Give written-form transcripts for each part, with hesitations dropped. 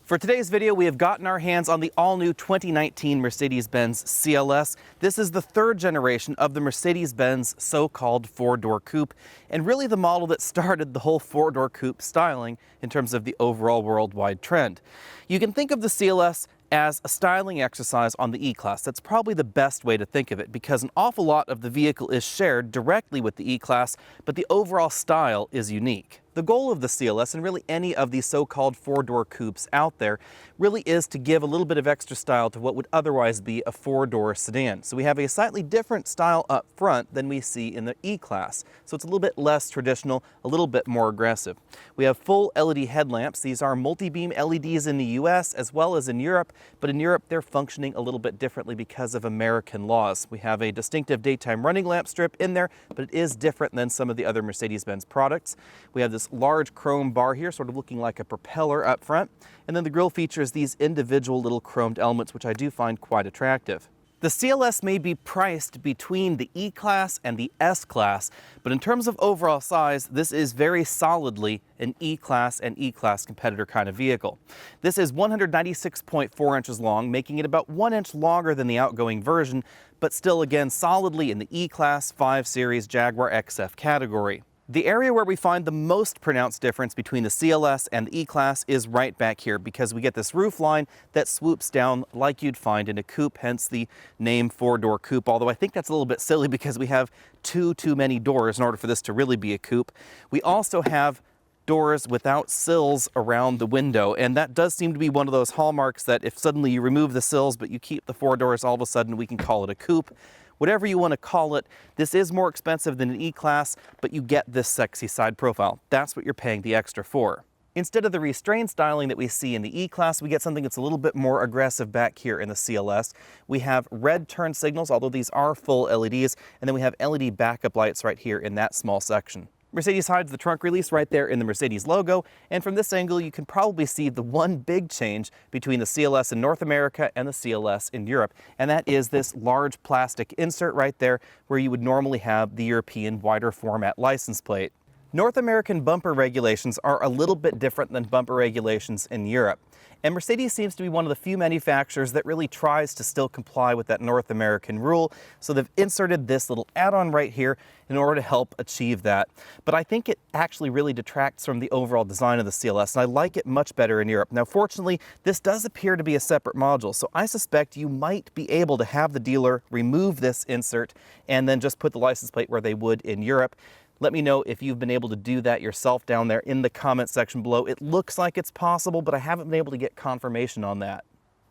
For today's video, we have gotten our hands on the all-new 2019 Mercedes-Benz CLS. This is the third generation of the Mercedes-Benz so-called four-door coupe, and really the model that started the whole four-door coupe styling in terms of the overall worldwide trend. You can think of the CLS as a styling exercise on the E-Class. That's probably the best way to think of it, because an awful lot of the vehicle is shared directly with the E-Class, but the overall style is unique. The goal of the CLS, and really any of these so-called four-door coupes out there, really is to give a little bit of extra style to what would otherwise be a four-door sedan. So we have a slightly different style up front than we see in the E-Class. So it's a little bit less traditional, a little bit more aggressive. We have full LED headlamps. These are multi-beam LEDs in the US as well as in Europe, but in Europe they're functioning a little bit differently because of American laws. We have a distinctive daytime running lamp strip in there, but it is different than some of the other Mercedes-Benz products. We have this large chrome bar here, sort of looking like a propeller up front, and then the grille features these individual little chromed elements, which I do find quite attractive. The CLS may be priced between the E-Class and the S-Class, but in terms of overall size, this is very solidly an E-Class and E-Class competitor kind of vehicle. This is 196.4 inches long, making it about 1 inch longer than the outgoing version, but still again solidly in the E-Class 5 Series Jaguar XF category. The area where we find the most pronounced difference between the CLS and the E-Class is right back here, because we get this roof line that swoops down like you'd find in a coupe, hence the name four-door coupe, although I think that's a little bit silly because we have too many doors in order for this to really be a coupe. We also have doors without sills around the window, and that does seem to be one of those hallmarks that if suddenly you remove the sills but you keep the four doors, all of a sudden we can call it a coupe. Whatever you want to call it, this is more expensive than an E-Class, but you get this sexy side profile. That's what you're paying the extra for. Instead of the restrained styling that we see in the E-Class, we get something that's a little bit more aggressive back here in the CLS. We have red turn signals, although these are full LEDs, and then we have LED backup lights right here in that small section. Mercedes hides the trunk release right there in the Mercedes logo, and from this angle you can probably see the one big change between the CLS in North America and the CLS in Europe, and that is this large plastic insert right there where you would normally have the European wider format license plate. North American bumper regulations are a little bit different than bumper regulations in Europe. And Mercedes seems to be one of the few manufacturers that really tries to still comply with that North American rule. So they've inserted this little add-on right here in order to help achieve that. But I think it actually really detracts from the overall design of the CLS, and I like it much better in Europe. Now, fortunately, this does appear to be a separate module, so I suspect you might be able to have the dealer remove this insert and then just put the license plate where they would in Europe. Let me know if you've been able to do that yourself down there in the comment section below. It looks like it's possible, but I haven't been able to get confirmation on that.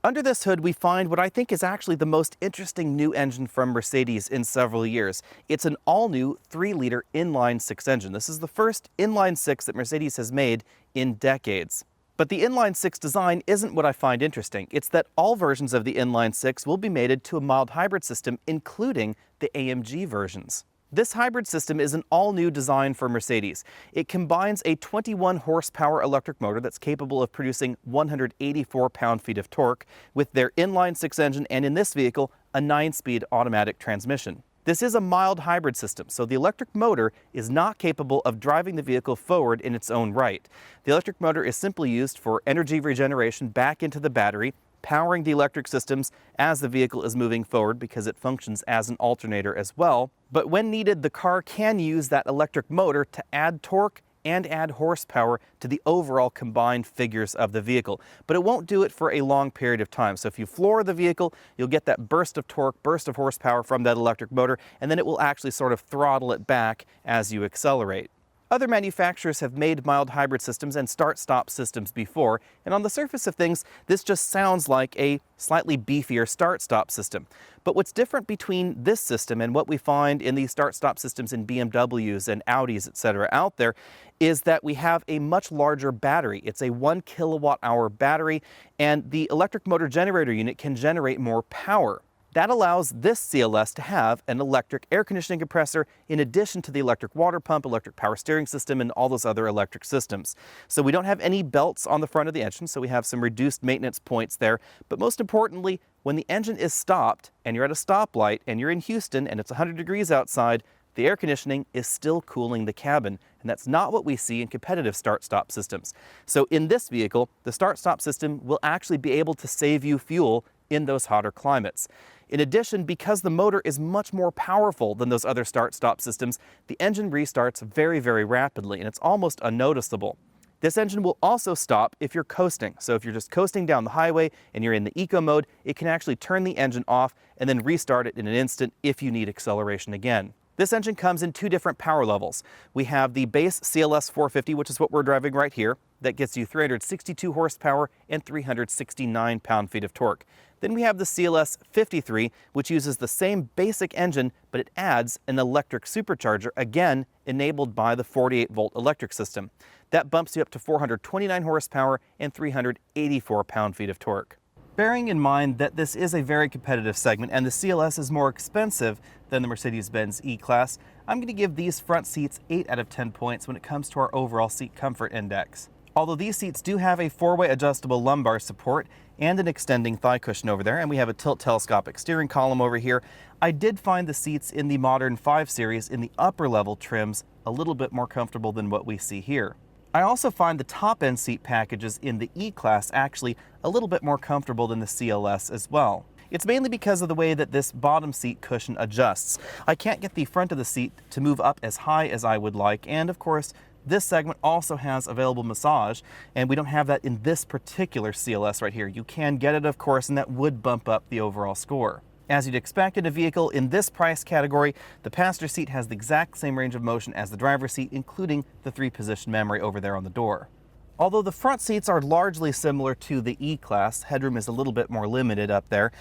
Under this hood, we find what I think is actually the most interesting new engine from Mercedes in several years. It's an all-new 3-liter inline-6 engine. This is the first inline-6 that Mercedes has made in decades. But the inline-6 design isn't what I find interesting. It's that all versions of the inline-6 will be mated to a mild hybrid system, including the AMG versions. This hybrid system is an all-new design for Mercedes. It combines a 21 horsepower electric motor that's capable of producing 184 pound-feet of torque with their inline-6 engine, and in this vehicle, a 9-speed automatic transmission. This is a mild hybrid system, so the electric motor is not capable of driving the vehicle forward in its own right. The electric motor is simply used for energy regeneration back into the battery, powering the electric systems as the vehicle is moving forward because it functions as an alternator as well. But when needed, the car can use that electric motor to add torque and add horsepower to the overall combined figures of the vehicle. But it won't do it for a long period of time. So if you floor the vehicle, you'll get that burst of torque, burst of horsepower from that electric motor, and then it will actually sort of throttle it back as you accelerate. Other manufacturers have made mild hybrid systems and start-stop systems before, and on the surface of things, this just sounds like a slightly beefier start-stop system. But what's different between this system and what we find in the start-stop systems in BMWs and Audis, etc. out there, is that we have a much larger battery. It's a 1 kilowatt-hour battery, and the electric motor generator unit can generate more power. That allows this CLS to have an electric air conditioning compressor in addition to the electric water pump, electric power steering system, and all those other electric systems. So we don't have any belts on the front of the engine, so we have some reduced maintenance points there. But most importantly, when the engine is stopped and you're at a stoplight and you're in Houston and it's 100 degrees outside, the air conditioning is still cooling the cabin, and that's not what we see in competitive start-stop systems. So in this vehicle, the start-stop system will actually be able to save you fuel in those hotter climates. In addition, because the motor is much more powerful than those other start-stop systems, the engine restarts very, very rapidly, and it's almost unnoticeable. This engine will also stop if you're coasting. So if you're just coasting down the highway and you're in the eco mode, it can actually turn the engine off and then restart it in an instant if you need acceleration again. This engine comes in two different power levels. We have the base CLS 450, which is what we're driving right here. That gets you 362 horsepower and 369 pound-feet of torque. Then we have the CLS 53, which uses the same basic engine, but it adds an electric supercharger, again enabled by the 48-volt electric system. That bumps you up to 429 horsepower and 384 pound-feet of torque. Bearing in mind that this is a very competitive segment and the CLS is more expensive than the Mercedes-Benz E-Class, I'm going to give these front seats 8 out of 10 points when it comes to our overall seat comfort index. Although these seats do have a 4-way adjustable lumbar support and an extending thigh cushion over there, and we have a tilt telescopic steering column over here, I did find the seats in the modern 5 Series in the upper level trims a little bit more comfortable than what we see here. I also find the top-end seat packages in the E-Class actually a little bit more comfortable than the CLS as well. It's mainly because of the way that this bottom seat cushion adjusts. I can't get the front of the seat to move up as high as I would like, and of course, this segment also has available massage, and we don't have that in this particular CLS right here. You can get it, of course, and that would bump up the overall score. As you'd expect in a vehicle in this price category, the passenger seat has the exact same range of motion as the driver's seat, including the 3-position memory over there on the door. Although the front seats are largely similar to the E-Class, headroom is a little bit more limited up there.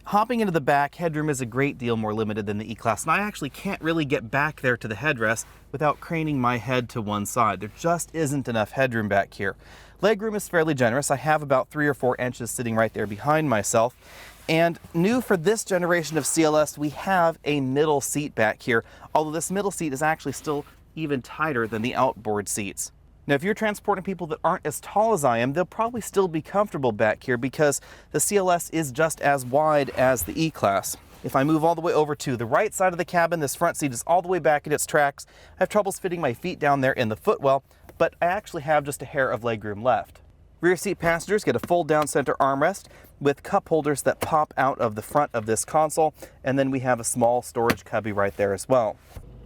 Hopping into the back, headroom is a great deal more limited than the E-Class, and I actually can't really get back there to the headrest without craning my head to one side. There just isn't enough headroom back here. Legroom is fairly generous. I have about 3 or 4 inches sitting right there behind myself. And new for this generation of CLS, we have a middle seat back here, although this middle seat is actually still even tighter than the outboard seats. Now, if you're transporting people that aren't as tall as I am, they'll probably still be comfortable back here because the CLS is just as wide as the E-Class. If I move all the way over to the right side of the cabin, this front seat is all the way back in its tracks. I have troubles fitting my feet down there in the footwell, but I actually have just a hair of legroom left. Rear seat passengers get a fold-down center armrest with cup holders that pop out of the front of this console, and then we have a small storage cubby right there as well.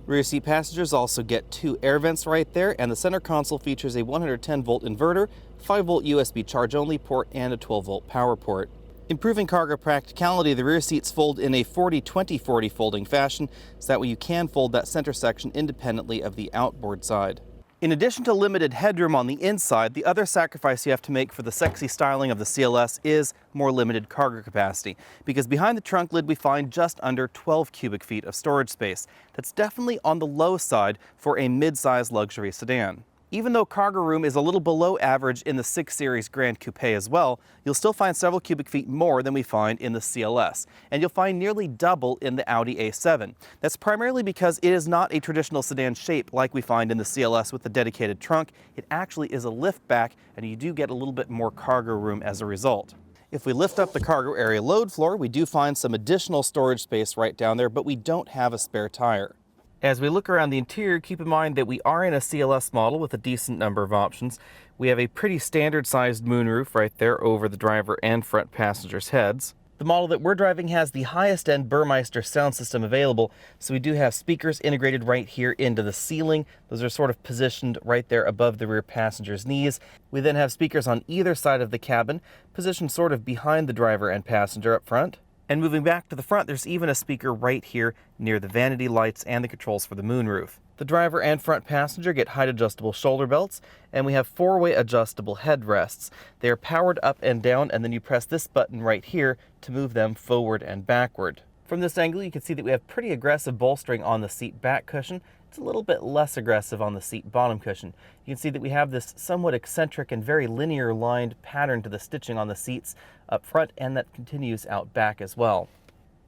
Rear seat passengers also get 2 air vents right there, and the center console features a 110-volt inverter, 5-volt USB charge-only port, and a 12-volt power port. Improving cargo practicality, the rear seats fold in a 40-20-40 folding fashion, so that way you can fold that center section independently of the outboard side. In addition to limited headroom on the inside, the other sacrifice you have to make for the sexy styling of the CLS is more limited cargo capacity, because behind the trunk lid we find just under 12 cubic feet of storage space. That's definitely on the low side for a mid-size luxury sedan. Even though cargo room is a little below average in the 6 Series Grand Coupe as well, you'll still find several cubic feet more than we find in the CLS, and you'll find nearly double in the Audi A7. That's primarily because it is not a traditional sedan shape like we find in the CLS with the dedicated trunk. It actually is a liftback, and you do get a little bit more cargo room as a result. If we lift up the cargo area load floor, we do find some additional storage space right down there, but we don't have a spare tire. As we look around the interior, keep in mind that we are in a CLS model with a decent number of options. We have a pretty standard sized moonroof right there over the driver and front passengers' heads. The model that we're driving has the highest end Burmeister sound system available, so we do have speakers integrated right here into the ceiling. Those are sort of positioned right there above the rear passenger's knees. We then have speakers on either side of the cabin, positioned sort of behind the driver and passenger up front. And moving back to the front, there's even a speaker right here near the vanity lights and the controls for the moonroof. The driver and front passenger get height adjustable shoulder belts, and we have 4-way adjustable headrests. They are powered up and down, and then you press this button right here to move them forward and backward. From this angle, you can see that we have pretty aggressive bolstering on the seat back cushion. It's a little bit less aggressive on the seat bottom cushion. You can see that we have this somewhat eccentric and very linear lined pattern to the stitching on the seats up front, and that continues out back as well.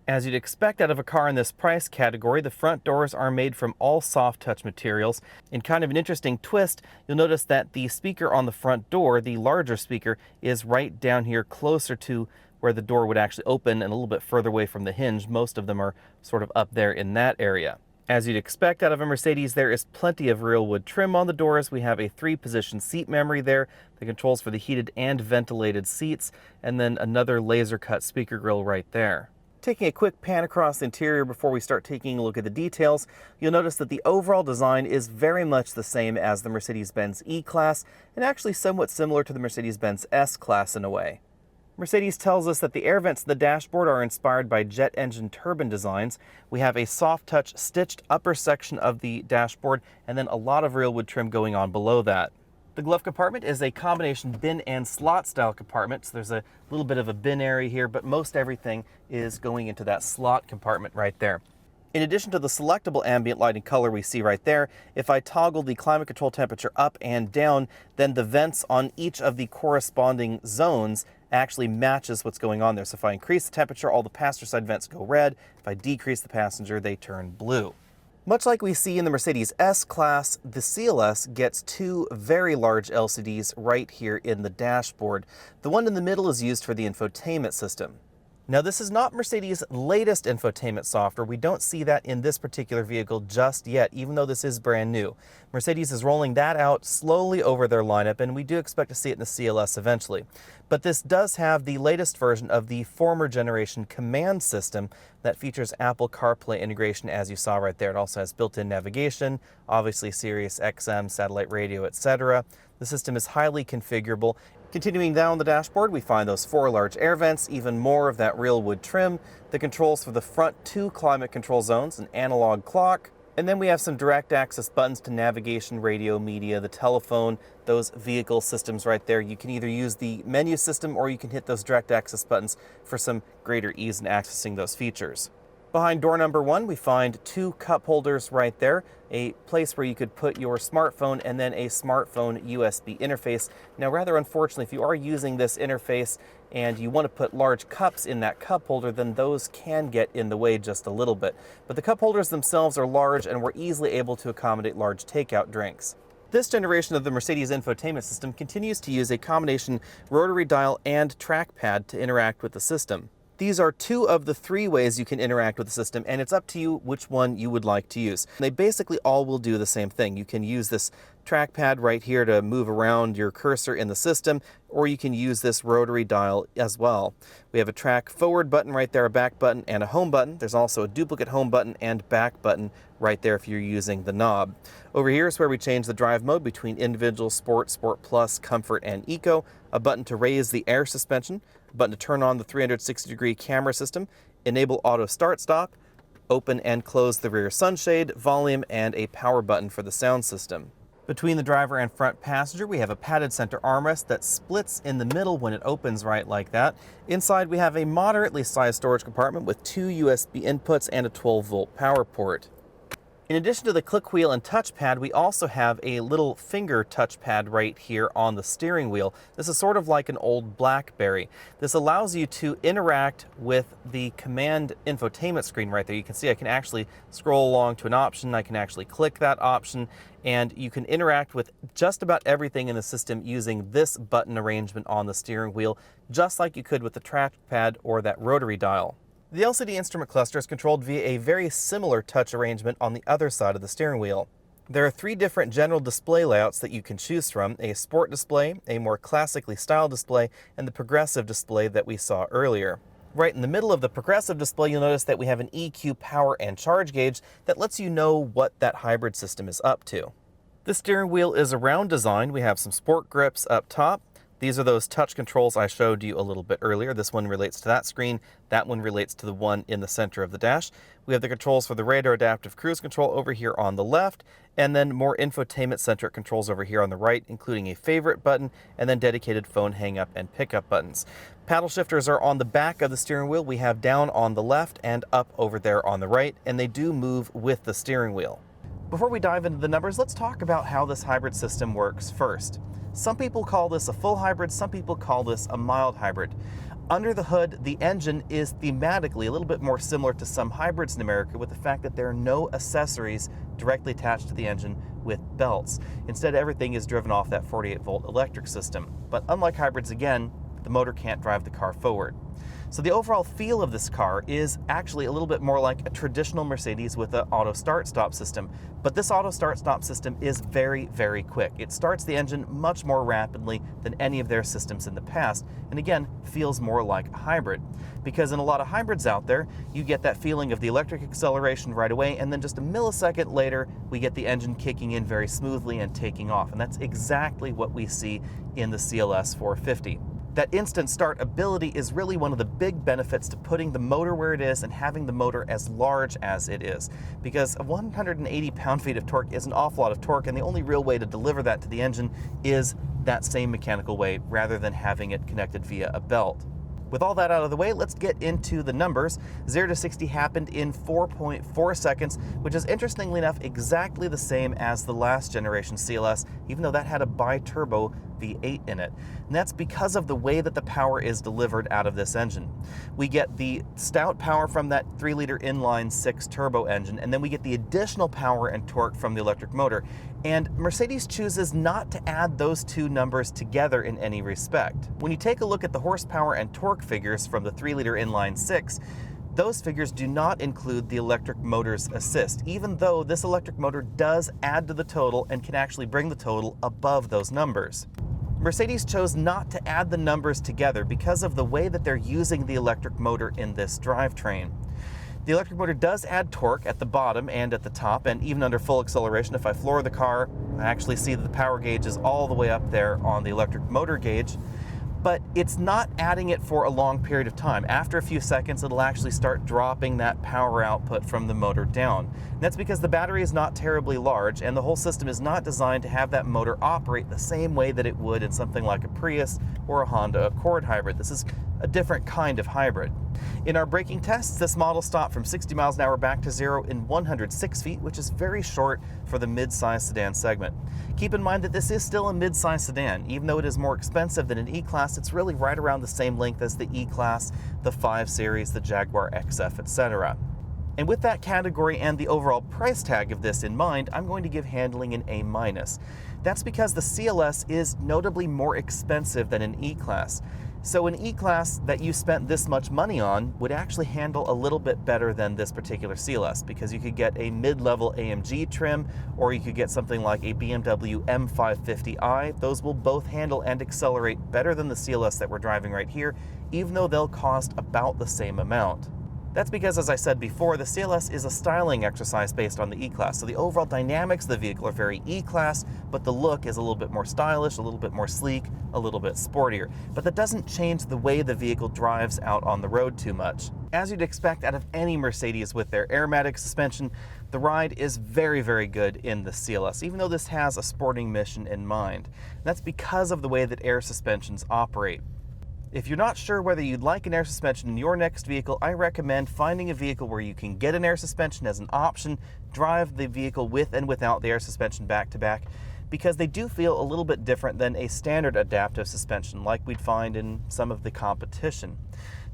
As you'd expect out of a car in this price category, the front doors are made from all soft touch materials. In kind of an interesting twist, you'll notice that the speaker on the front door, the larger speaker, is right down here closer to where the door would actually open and a little bit further away from the hinge. Most of them are sort of up there in that area. As you'd expect out of a Mercedes, there is plenty of real wood trim on the doors. We have a 3-position seat memory there, the controls for the heated and ventilated seats, and then another laser-cut speaker grille right there. Taking a quick pan across the interior before we start taking a look at the details, you'll notice that the overall design is very much the same as the Mercedes-Benz E-Class, and actually somewhat similar to the Mercedes-Benz S-Class in a way. Mercedes tells us that the air vents in the dashboard are inspired by jet engine turbine designs. We have a soft touch stitched upper section of the dashboard and then a lot of real wood trim going on below that. The glove compartment is a combination bin and slot style compartment. So there's a little bit of a bin area here, but most everything is going into that slot compartment right there. In addition to the selectable ambient lighting color we see right there, if I toggle the climate control temperature up and down, then the vents on each of the corresponding zones actually matches what's going on there. So if I increase the temperature, all the passenger side vents go red. If I decrease the passenger, they turn blue. Much like we see in the Mercedes S-Class, the CLS gets 2 very large LCDs right here in the dashboard. The one in the middle is used for the infotainment system. Now, this is not Mercedes' latest infotainment software. We don't see that in this particular vehicle just yet, even though this is brand new. Mercedes is rolling that out slowly over their lineup, and we do expect to see it in the CLS eventually. But this does have the latest version of the former generation command system that features Apple CarPlay integration, as you saw right there. It also has built-in navigation, obviously Sirius XM, satellite radio, etc. The system is highly configurable. Continuing down the dashboard, we find those 4 large air vents, even more of that real wood trim, the controls for the front 2 climate control zones, an analog clock, and then we have some direct access buttons to navigation, radio, media, the telephone, those vehicle systems right there. You can either use the menu system or you can hit those direct access buttons for some greater ease in accessing those features. Behind door number 1, we find 2 cup holders right there, a place where you could put your smartphone and then a smartphone USB interface. Now, rather unfortunately, if you are using this interface and you want to put large cups in that cup holder, then those can get in the way just a little bit. But the cup holders themselves are large and we're easily able to accommodate large takeout drinks. This generation of the Mercedes infotainment system continues to use a combination rotary dial and trackpad to interact with the system. These are 2 of the 3 ways you can interact with the system, and it's up to you which one you would like to use. They basically all will do the same thing. You can use this trackpad right here to move around your cursor in the system, or you can use this rotary dial as well. We have a track forward button right there, a back button, and a home button. There's also a duplicate home button and back button right there if you're using the knob. Over here is where we change the drive mode between individual, sport, sport plus, comfort, and eco, a button to raise the air suspension, a button to turn on the 360-degree camera system, enable auto start-stop, open and close the rear sunshade, volume, and a power button for the sound system. Between the driver and front passenger, we have a padded center armrest that splits in the middle when it opens right like that. Inside, we have a moderately sized storage compartment with 2 USB inputs and a 12-volt power port. In addition to the click wheel and touchpad, we also have a little finger touchpad right here on the steering wheel. This is sort of like an old BlackBerry. This allows you to interact with the command infotainment screen right there. You can see I can actually scroll along to an option, I can actually click that option, and you can interact with just about everything in the system using this button arrangement on the steering wheel, just like you could with the trackpad or that rotary dial. The LCD instrument cluster is controlled via a very similar touch arrangement on the other side of the steering wheel. There are 3 different general display layouts that you can choose from: a sport display, a more classically styled display, and the progressive display that we saw earlier. Right in the middle of the progressive display, you'll notice that we have an EQ power and charge gauge that lets you know what that hybrid system is up to. The steering wheel is a round design. We have some sport grips up top. These are those touch controls I showed you a little bit earlier. This one relates to that screen. That one relates to the one in the center of the dash. We have the controls for the radar adaptive cruise control over here on the left, and then more infotainment-centric controls over here on the right, including a favorite button, and then dedicated phone hang-up and pickup buttons. Paddle shifters are on the back of the steering wheel. We have down on the left and up over there on the right, and they do move with the steering wheel. Before we dive into the numbers, let's talk about how this hybrid system works first. Some people call this a full hybrid, some people call this a mild hybrid. Under the hood, the engine is thematically a little bit more similar to some hybrids in America, with the fact that there are no accessories directly attached to the engine with belts. Instead, everything is driven off that 48-volt electric system. But unlike hybrids, again, the motor can't drive the car forward. So the overall feel of this car is actually a little bit more like a traditional Mercedes with an auto start-stop system. But this auto start-stop system is very, very quick. It starts the engine much more rapidly than any of their systems in the past, and again, feels more like a hybrid. Because in a lot of hybrids out there, you get that feeling of the electric acceleration right away, and then just a millisecond later, we get the engine kicking in very smoothly and taking off. And that's exactly what we see in the CLS 450. That instant start ability is really one of the big benefits to putting the motor where it is and having the motor as large as it is. Because 180 pound-feet of torque is an awful lot of torque, and the only real way to deliver that to the engine is that same mechanical way rather than having it connected via a belt. With all that out of the way, let's get into the numbers. 0 to 60 happened in 4.4 seconds, which is interestingly enough exactly the same as the last generation CLS, even though that had a bi-turbo V8 in it. And that's because of the way that the power is delivered out of this engine. We get the stout power from that 3-liter inline-6 turbo engine, and then we get the additional power and torque from the electric motor. And Mercedes chooses not to add those two numbers together in any respect. When you take a look at the horsepower and torque figures from the 3-liter inline-6, those figures do not include the electric motor's assist, even though this electric motor does add to the total and can actually bring the total above those numbers. Mercedes chose not to add the numbers together because of the way that they're using the electric motor in this drivetrain. The electric motor does add torque at the bottom and at the top, and even under full acceleration, if I floor the car, I actually see that the power gauge is all the way up there on the electric motor gauge. But it's not adding it for a long period of time. After a few seconds, it'll actually start dropping that power output from the motor down. And that's because the battery is not terribly large, and the whole system is not designed to have that motor operate the same way that it would in something like a Prius or a Honda Accord hybrid. This is a different kind of hybrid. In our braking tests, this model stopped from 60 miles an hour back to 0 in 106 feet, which is very short for the mid-size sedan segment. Keep in mind that this is still a mid-size sedan. Even though it is more expensive than an E-Class, it's really right around the same length as the E-Class, the 5 Series, the Jaguar XF, etc. And with that category and the overall price tag of this in mind, I'm going to give handling an A-. That's because the CLS is notably more expensive than an E-Class. So an E-Class that you spent this much money on would actually handle a little bit better than this particular CLS, because you could get a mid-level AMG trim, or you could get something like a BMW M550i. Those will both handle and accelerate better than the CLS that we're driving right here, even though they'll cost about the same amount. That's because, as I said before, the CLS is a styling exercise based on the E-Class. So the overall dynamics of the vehicle are very E-Class, but the look is a little bit more stylish, a little bit more sleek, a little bit sportier. But that doesn't change the way the vehicle drives out on the road too much. As you'd expect out of any Mercedes with their aromatic suspension, the ride is very, very good in the CLS, even though this has a sporting mission in mind. And that's because of the way that air suspensions operate. If you're not sure whether you'd like an air suspension in your next vehicle, I recommend finding a vehicle where you can get an air suspension as an option, drive the vehicle with and without the air suspension back to back, because they do feel a little bit different than a standard adaptive suspension like we'd find in some of the competition.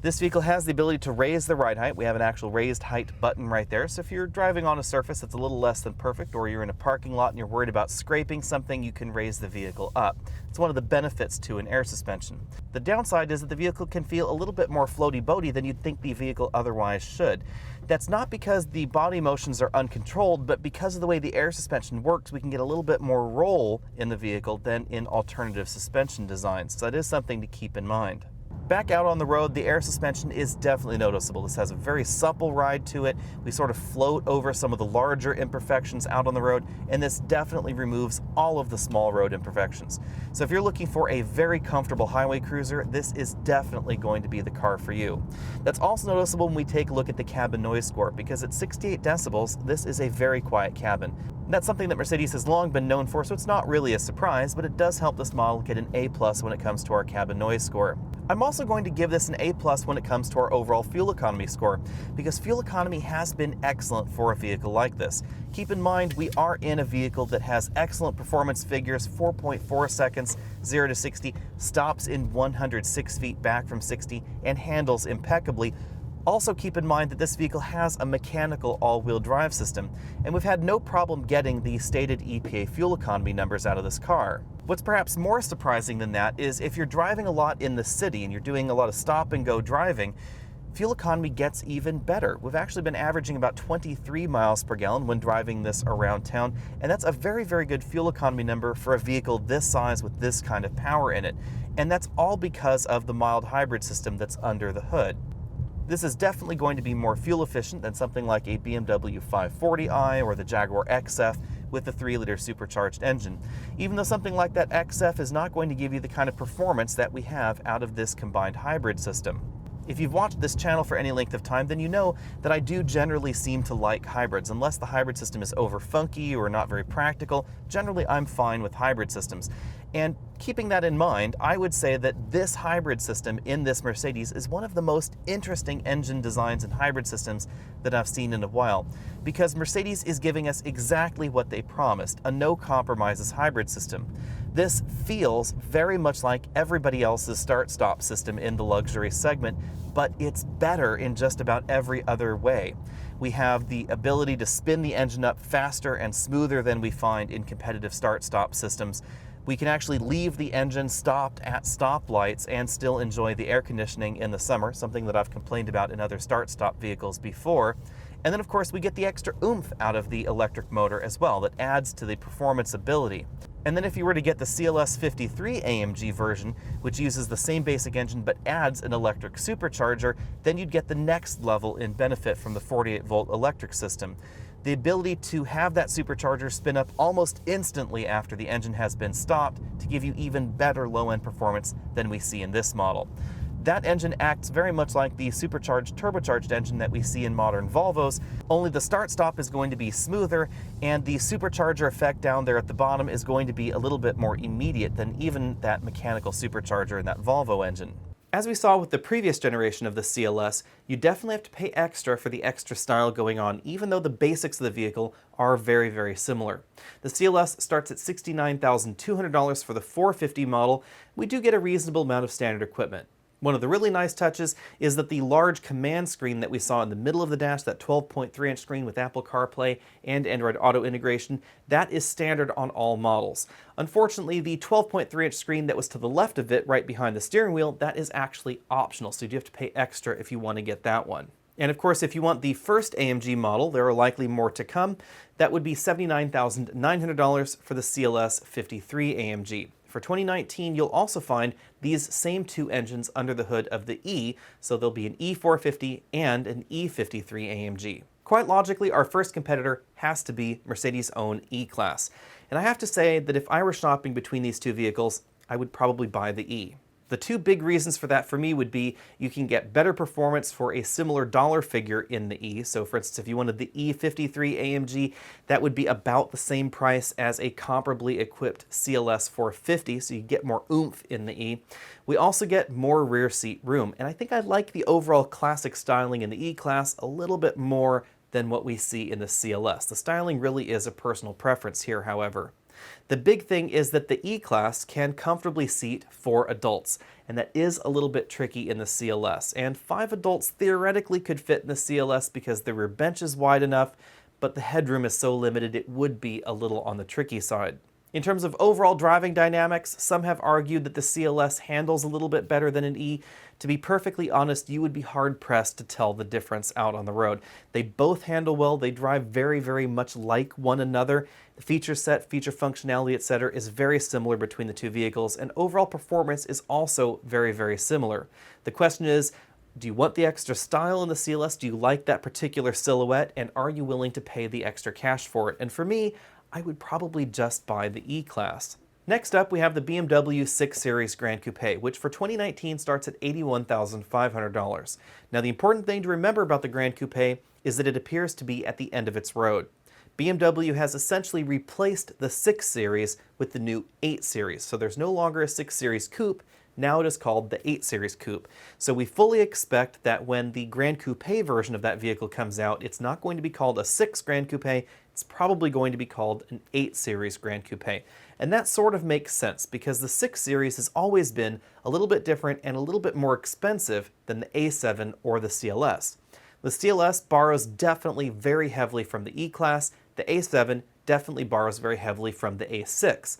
This vehicle has the ability to raise the ride height. We have an actual raised height button right there. So if you're driving on a surface that's a little less than perfect, or you're in a parking lot and you're worried about scraping something, you can raise the vehicle up. It's one of the benefits to an air suspension. The downside is that the vehicle can feel a little bit more floaty-boaty than you'd think the vehicle otherwise should. That's not because the body motions are uncontrolled, but because of the way the air suspension works, we can get a little bit more roll in the vehicle than in alternative suspension designs. So that is something to keep in mind. Back out on the road, the air suspension is definitely noticeable. This has a very supple ride to it. We sort of float over some of the larger imperfections out on the road, and this definitely removes all of the small road imperfections. So if you're looking for a very comfortable highway cruiser, this is definitely going to be the car for you. That's also noticeable when we take a look at the cabin noise score, because at 68 decibels, this is a very quiet cabin. And that's something that Mercedes has long been known for, so it's not really a surprise, but it does help this model get an A+ when it comes to our cabin noise score. I'm also going to give this an A+ when it comes to our overall fuel economy score, because fuel economy has been excellent for a vehicle like this. Keep in mind, we are in a vehicle that has excellent performance figures, 4.4 seconds, 0 to 60, stops in 106 feet back from 60, and handles impeccably, Also keep in mind that this vehicle has a mechanical all-wheel drive system, and we've had no problem getting the stated EPA fuel economy numbers out of this car. What's perhaps more surprising than that is if you're driving a lot in the city and you're doing a lot of stop-and-go driving, fuel economy gets even better. We've actually been averaging about 23 miles per gallon when driving this around town, and that's a very, very good fuel economy number for a vehicle this size with this kind of power in it. And that's all because of the mild hybrid system that's under the hood. This is definitely going to be more fuel efficient than something like a BMW 540i or the Jaguar XF with the 3-liter supercharged engine, even though something like that XF is not going to give you the kind of performance that we have out of this combined hybrid system. If you've watched this channel for any length of time, then you know that I do generally seem to like hybrids. Unless the hybrid system is over funky or not very practical, generally I'm fine with hybrid systems. And keeping that in mind, I would say that this hybrid system in this Mercedes is one of the most interesting engine designs and hybrid systems that I've seen in a while, because Mercedes is giving us exactly what they promised, a no-compromises hybrid system. This feels very much like everybody else's start-stop system in the luxury segment, but it's better in just about every other way. We have the ability to spin the engine up faster and smoother than we find in competitive start-stop systems. We can actually leave the engine stopped at stoplights and still enjoy the air conditioning in the summer, something that I've complained about in other start-stop vehicles before. And then of course we get the extra oomph out of the electric motor as well that adds to the performance ability. And then if you were to get the CLS 53 AMG version, which uses the same basic engine but adds an electric supercharger, then you'd get the next level in benefit from the 48-volt electric system. The ability to have that supercharger spin up almost instantly after the engine has been stopped to give you even better low-end performance than we see in this model. That engine acts very much like the supercharged turbocharged engine that we see in modern Volvos, only the start-stop is going to be smoother and the supercharger effect down there at the bottom is going to be a little bit more immediate than even that mechanical supercharger in that Volvo engine. As we saw with the previous generation of the CLS, you definitely have to pay extra for the extra style going on, even though the basics of the vehicle are very, very similar. The CLS starts at $69,200 for the 450 model. We do get a reasonable amount of standard equipment. One of the really nice touches is that the large command screen that we saw in the middle of the dash, that 12.3-inch screen with Apple CarPlay and Android Auto integration, that is standard on all models. Unfortunately, the 12.3-inch screen that was to the left of it, right behind the steering wheel, that is actually optional, so you do have to pay extra if you want to get that one. And of course, if you want the first AMG model, there are likely more to come, that would be $79,900 for the CLS 53 AMG. For 2019, you'll also find these same two engines under the hood of the E, so there'll be an E450 and an E53 AMG. Quite logically, our first competitor has to be Mercedes' own E-Class. And I have to say that if I were shopping between these two vehicles, I would probably buy the E. The two big reasons for that for me would be you can get better performance for a similar dollar figure in the E. So for instance, if you wanted the E53 AMG, that would be about the same price as a comparably equipped CLS 450, so you get more oomph in the E. We also get more rear seat room, and I think I like the overall classic styling in the E-Class a little bit more than what we see in the CLS. The styling really is a personal preference here, however. The big thing is that the E-Class can comfortably seat 4 adults, and that is a little bit tricky in the CLS. And 5 adults theoretically could fit in the CLS because the rear bench is wide enough, but the headroom is so limited it would be a little on the tricky side. In terms of overall driving dynamics, some have argued that the CLS handles a little bit better than an E. To be perfectly honest, you would be hard-pressed to tell the difference out on the road. They both handle well, they drive very, very much like one another. The feature set, feature functionality, etc. is very similar between the two vehicles, and overall performance is also very, very similar. The question is, do you want the extra style in the CLS? Do you like that particular silhouette? And are you willing to pay the extra cash for it? And for me, I would probably just buy the E-Class. Next up, we have the BMW 6 Series Grand Coupe, which for 2019 starts at $81,500. Now, the important thing to remember about the Grand Coupe is that it appears to be at the end of its road. BMW has essentially replaced the 6 Series with the new 8 Series, so there's no longer a 6 Series Coupe. Now it is called the 8 Series Coupe. So we fully expect that when the Grand Coupe version of that vehicle comes out, it's not going to be called a 6 Grand Coupe, it's it's probably going to be called an 8 Series Grand Coupe. And that sort of makes sense because the 6 Series has always been a little bit different and a little bit more expensive than the A7 or the CLS. The CLS borrows definitely very heavily from the E-Class. The A7 definitely borrows very heavily from the A6.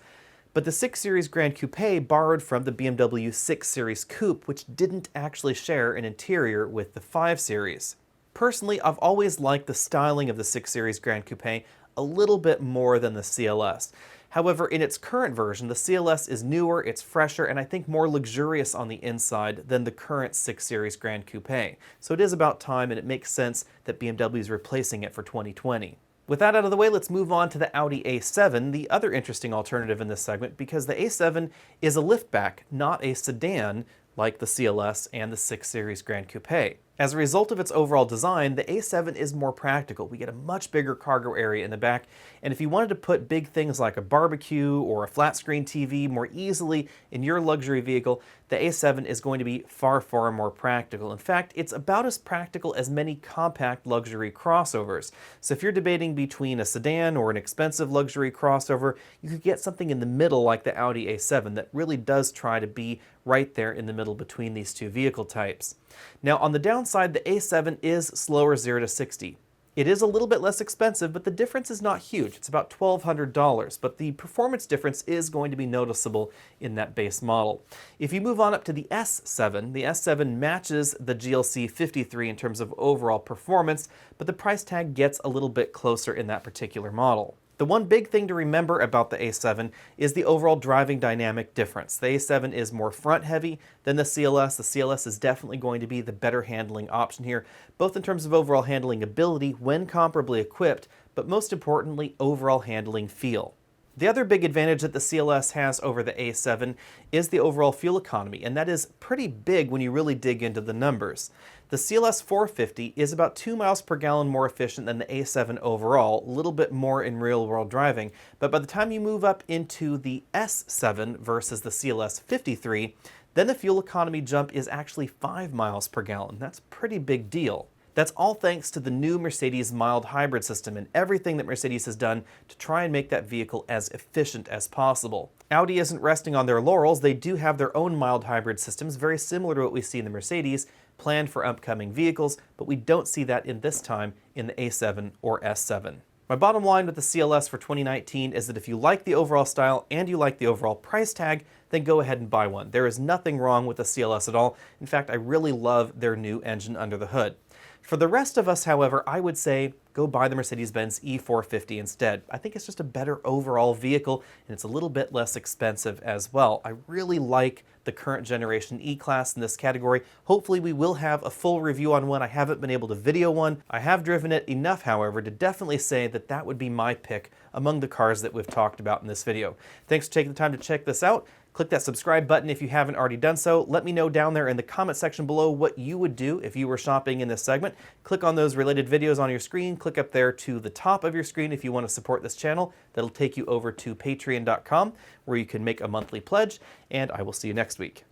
But the 6 Series Grand Coupe borrowed from the BMW 6 Series Coupe, which didn't actually share an interior with the 5 Series. Personally, I've always liked the styling of the 6 Series Grand Coupe a little bit more than the CLS. However, in its current version, the CLS is newer, it's fresher, and I think more luxurious on the inside than the current 6 Series Grand Coupe. So it is about time, and it makes sense that BMW is replacing it for 2020. With that out of the way, let's move on to the Audi A7, the other interesting alternative in this segment, because the A7 is a liftback, not a sedan like the CLS and the 6 Series Grand Coupe. As a result of its overall design, the A7 is more practical. We get a much bigger cargo area in the back, and if you wanted to put big things like a barbecue or a flat screen TV more easily in your luxury vehicle, the A7 is going to be far, far more practical. In fact, it's about as practical as many compact luxury crossovers. So if you're debating between a sedan or an expensive luxury crossover, you could get something in the middle like the Audi A7 that really does try to be right there in the middle between these two vehicle types. Now on the downside, the A7 is slower 0 to 60. It is a little bit less expensive, but the difference is not huge. It's about $1,200, but the performance difference is going to be noticeable in that base model. If you move on up to the S7 matches the GLC 53 in terms of overall performance, but the price tag gets a little bit closer in that particular model. The one big thing to remember about the A7 is the overall driving dynamic difference. The A7 is more front heavy than the CLS. The CLS is definitely going to be the better handling option here, both in terms of overall handling ability when comparably equipped, but most importantly, overall handling feel. The other big advantage that the CLS has over the A7 is the overall fuel economy, and that is pretty big when you really dig into the numbers. The CLS 450 is about 2 miles per gallon more efficient than the A7 overall, a little bit more in real-world driving, but by the time you move up into the S7 versus the CLS 53, then the fuel economy jump is actually 5 miles per gallon. That's a pretty big deal. That's all thanks to the new Mercedes mild hybrid system and everything that Mercedes has done to try and make that vehicle as efficient as possible. Audi isn't resting on their laurels. They do have their own mild hybrid systems, very similar to what we see in the Mercedes, planned for upcoming vehicles, but we don't see that in this time in the A7 or S7. My bottom line with the CLS for 2019 is that if you like the overall style and you like the overall price tag, then go ahead and buy one. There is nothing wrong with the CLS at all. In fact, I really love their new engine under the hood. For the rest of us, however, I would say go buy the Mercedes-Benz E450 instead. I think it's just a better overall vehicle, and it's a little bit less expensive as well. I really like the current generation E-Class in this category. Hopefully we will have a full review on one. I haven't been able to video one. I have driven it enough, however, to definitely say that that would be my pick among the cars that we've talked about in this video. Thanks for taking the time to check this out. Click that subscribe button if you haven't already done so. Let me know down there in the comment section below what you would do if you were shopping in this segment. Click on those related videos on your screen. Click up there to the top of your screen if you want to support this channel. That'll take you over to patreon.com where you can make a monthly pledge, and I will see you next week.